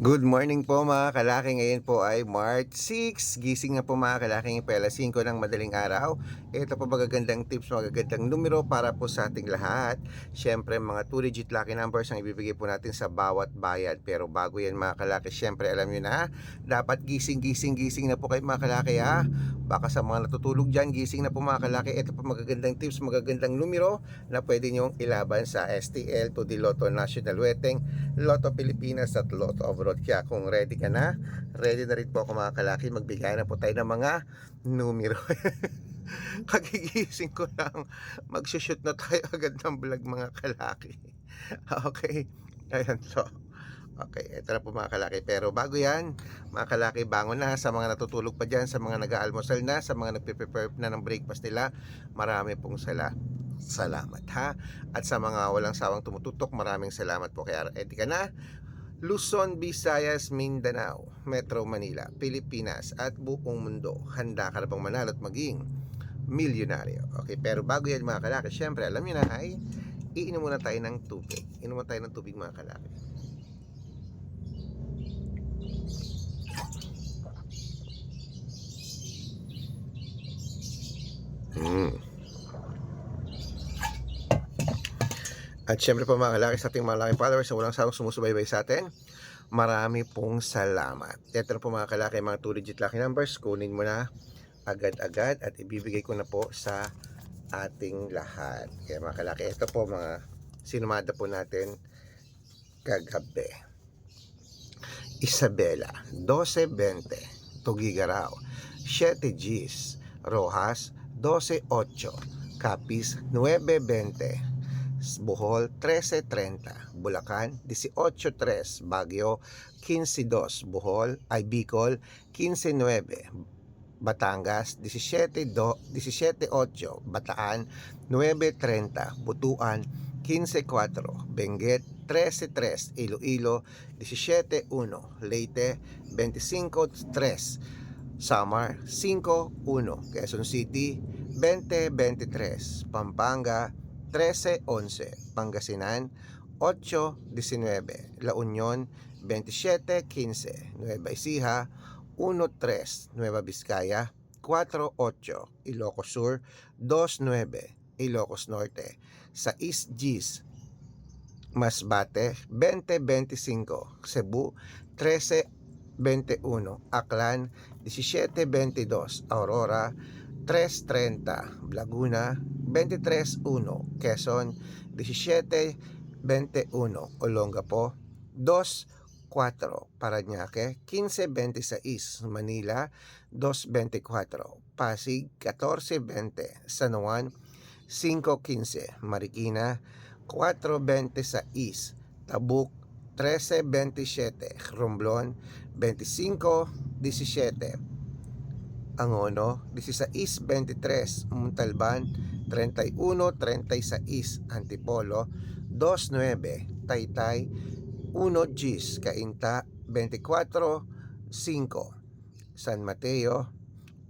Good morning po mga kalaki. Ngayon po ay March 6. Gising na po mga kalaki. Ngayon po ay alas 5 ng madaling araw. Ito po magagandang tips, magagandang numero para po sa ating lahat. Siyempre mga 2-digit lucky numbers ang ibibigay po natin sa bawat bayad. Pero bago yan mga kalaki, siyempre alam nyo na, dapat gising na po kayo mga kalaki ha. Baka sa mga natutulog dyan, gising na po mga kalaki. Ito po magagandang tips, magagandang numero na pwede nyong ilaban sa STL to the Lotto National Weteng, Lotto Pilipinas at Lotto Overall. Kaya kung ready ka na, ready na rin po ako mga kalaki. Magbigay na po tayo ng mga numero. Kagigising ko lang, magsushoot na tayo agad ng vlog mga kalaki. Okay, ayan so. Okay, ito na po mga kalaki. Pero bago yan, mga kalaki, bangon na. Sa mga natutulog pa dyan, sa mga nag-aalmusal na, sa mga nagpe-prepare na ng breakfast nila, marami pong salamat ha. At sa mga walang sawang tumututok, maraming salamat po. Kaya ready ka na? Luzon, Visayas, Mindanao, Metro Manila, Pilipinas at buong mundo. Handa ka na bang manalo at maging milyonaryo? Okay, pero bago yan mga kalaki, syempre alam niyo na ay iinom muna tayo ng tubig. Inom muna tayo ng tubig mga kalaki. At syempre po mga kalaki, sa ating mga laking followers na walang sawang sumusubaybay sa atin, marami pong salamat. Ito na po mga kalaki, mga 2-digit lucky numbers. Kunin mo na agad-agad at ibibigay ko na po sa ating lahat. Kaya mga kalaki, ito po mga sinumada po natin kagabi. Isabela, 12.20, Tugigaraw, 7 Gs, Rojas, 12.8, Capiz, 9.20, Bohol, 13.30, Bulacan, 18.3, Baguio, 15.2, Bicol, 15.9, Batangas, 17.8, Bataan, 9.30, Butuan, 15.4, Benguet, 13.3, Iloilo, 17.1, Leyte, 25.3, Samar, 5.1, Quezon City, 20.23, Pampanga, 13.11, Pangasinan, 8.19, La Union, 27.15, Nueva Ecija, 1.3, Nueva Vizcaya, 4.8, Ilocos Sur, 2.9, Ilocos Norte, 6 Gs, Masbate, 20.25, Cebu, 13.21, Aklan, 17.22, Aurora, 3.30, Laguna, 23.1, Quezon, 17.21, Olongapo, 2.4, Parañaque, 15.26, Manila, 2.24, Pasig, 14.20, San Juan, 5.15, Marikina, 4.26, Tabuk, 13.27, Romblon, 25.17, Angono, 16.23, Montalban, 31.36, Antipolo, 2.9, Taytay, 1 Gs, Cainta, 24.5, San Mateo,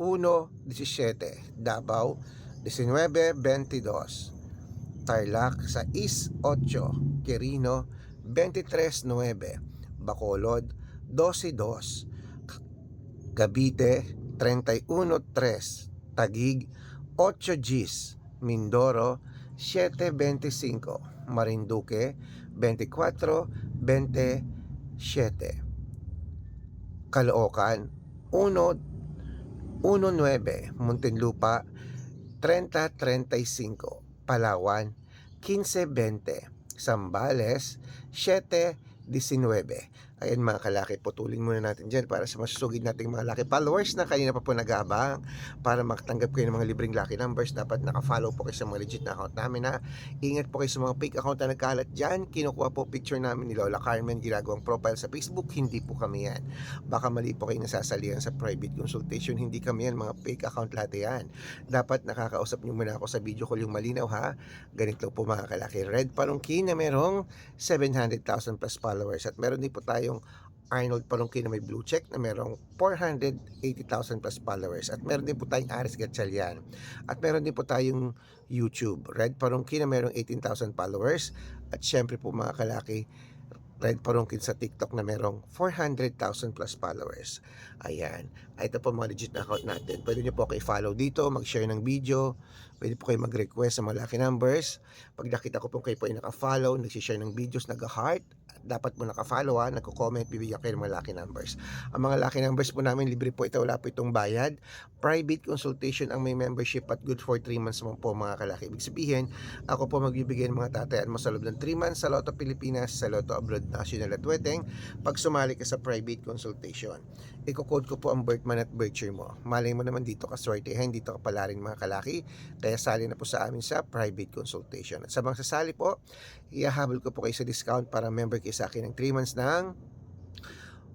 1.17, Davao, 19.22, Tarlac, 6.8, Quirino, 23.9, Bacolod, 12.2, Cavite, 31.3, Taguig, 8 Gs, Mindoro, 7.25, Marinduque, 24.27, Caloocan, 1.19, Muntinlupa, 30.35, Palawan, 15.20, Zambales, 7.19. Ayan mga kalaki, putulin muna natin dyan para sa masusugid nating mga lucky followers na kanina pa po nag-aabang. Para makatanggap kayo ng mga libreng lucky numbers, dapat naka-follow po kayo sa mga legit na account namin na. Ingat po kayo sa mga fake account na nagkalat dyan. Kinukuha po picture namin ni Lola Carmen, ginagawang profile sa Facebook. Hindi po kami yan. Baka mali po kayo nasasalihan sa private consultation. Hindi kami yan, mga fake account lahat yan. Dapat nakakausap nyo muna ako sa video call yung malinaw ha. Ganito po mga kalaki, Red Palongkin na merong 700,000 plus followers. At meron din po tayong Arnold Palongkin na may blue check na merong 480,000 plus followers. At meron din po tayong Aris Gatchalian. At meron din po tayong YouTube, Red Palongkin na merong 18,000 followers. At syempre po mga kalaki, Red Parungkin sa TikTok na merong 400,000 plus followers. Ayan. Ito po mga legit na account natin. Pwede nyo po kayo follow dito, mag-share ng video. Pwede po kayo mag-request sa mga lucky numbers. Pag nakita ko po kayo po ay naka-follow, nag-share ng videos, nag-heart, dapat po naka-follow nagko-comment, bibigyan kayo ng mga lucky numbers. Ang mga lucky numbers po namin, libre po ito, wala po itong bayad. Private consultation ang may membership at good for 3 months naman po mga kalaki. Ibig sabihin, ako po magbibigay ng mga tatayan mo sa loob ng 3 months sa Lotto Pilipinas, sa Lotto Abroad National at Weteng pag sumali ka sa private consultation. Iko-code ko po ang birth month at birth year mo. Malay mo naman dito ka swertehin, dito ka pala rin mga kalaki. Kaya sali na po sa amin sa private consultation. At sa mga sasali po, ihahabol ko po kayo sa discount para member kayo sa akin ng 3 months ng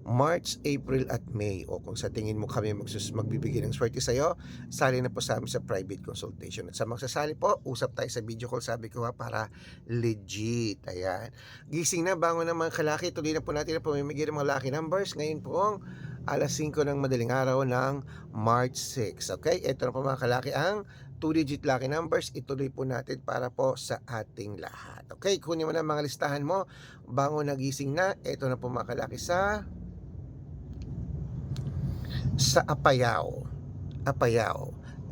March, April at May. O kung sa tingin mo kami magbibigay ng swerte sa'yo, sali na po sa amin sa private consultation. At sa mga sasali po, usap tayo sa video call, sabi ko para legit. Ayan. Gising na, bangon na mga kalaki. Tuloy na po natin ang pamimigay ng mga lucky numbers. Ngayon po alas 5 ng madaling araw ng March 6. Okay? Ito na po mga kalaki ang 2-digit lucky numbers. Ituloy po natin para po sa ating lahat. Okay? Kunin mo na mga listahan mo. Bangon na, gising na. Ito na po mga kalaki sa Apayao,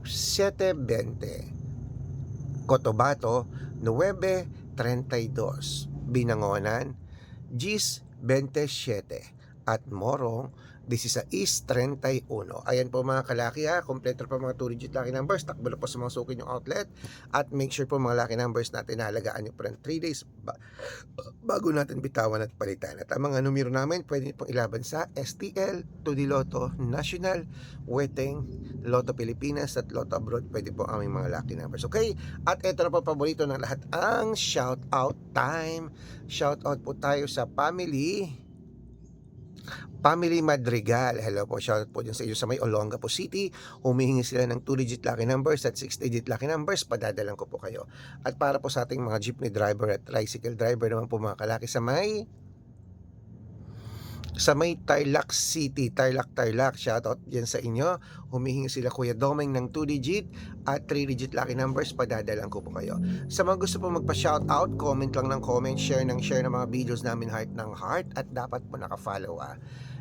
7:20, Cotabato 9:32, Binangonan 10:27 at Morong 16:31. Ayan po mga kalaki kompleto po mga 2-digit lucky numbers. Takbo na po sa mga suki yung outlet at make sure po mga lucky numbers natin halagaan nyo po ng 3 days bago natin bitawan at palitan. At ang mga numero namin pwede nyo pong ilaban sa STL, 2D Lotto, National, Weteng, Lotto Pilipinas at Lotto Abroad. Pwede po aming mga lucky numbers. Okay? At ito na po paborito ng lahat, ang shout out time. Shout out po tayo sa Family Madrigal. Hello po, shoutout po dyan sa iyo sa may Olongapo City. Humihingi sila ng 2-digit lucky numbers at 6-digit lucky numbers. Padadalan ko po kayo. At para po sa ating mga jeepney driver at tricycle driver naman po mga kalaki sa may Tarlac City, Tarlac, shoutout dyan sa inyo. Humihingi sila Kuya Domeng ng 2-digit at 3-digit lucky numbers, padadalan ko po kayo. Sa mga gusto po magpa-shoutout, comment lang ng comment, share ng mga videos namin, heart ng heart, at dapat po naka-follow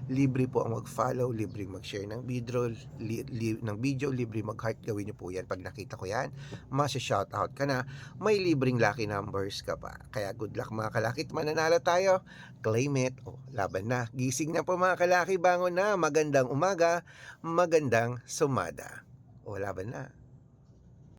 Libre po ang mag-follow, libre mag-share ng video, libre mag-heart, gawin nyo po yan. Pag nakita ko yan, masya-shoutout ka na, may libreng lucky numbers ka pa. Kaya good luck mga kalakit, mananalo tayo, claim it, laban na. Gising na po mga kalaki, bangon na, magandang umaga, magandang sumada. Laban na.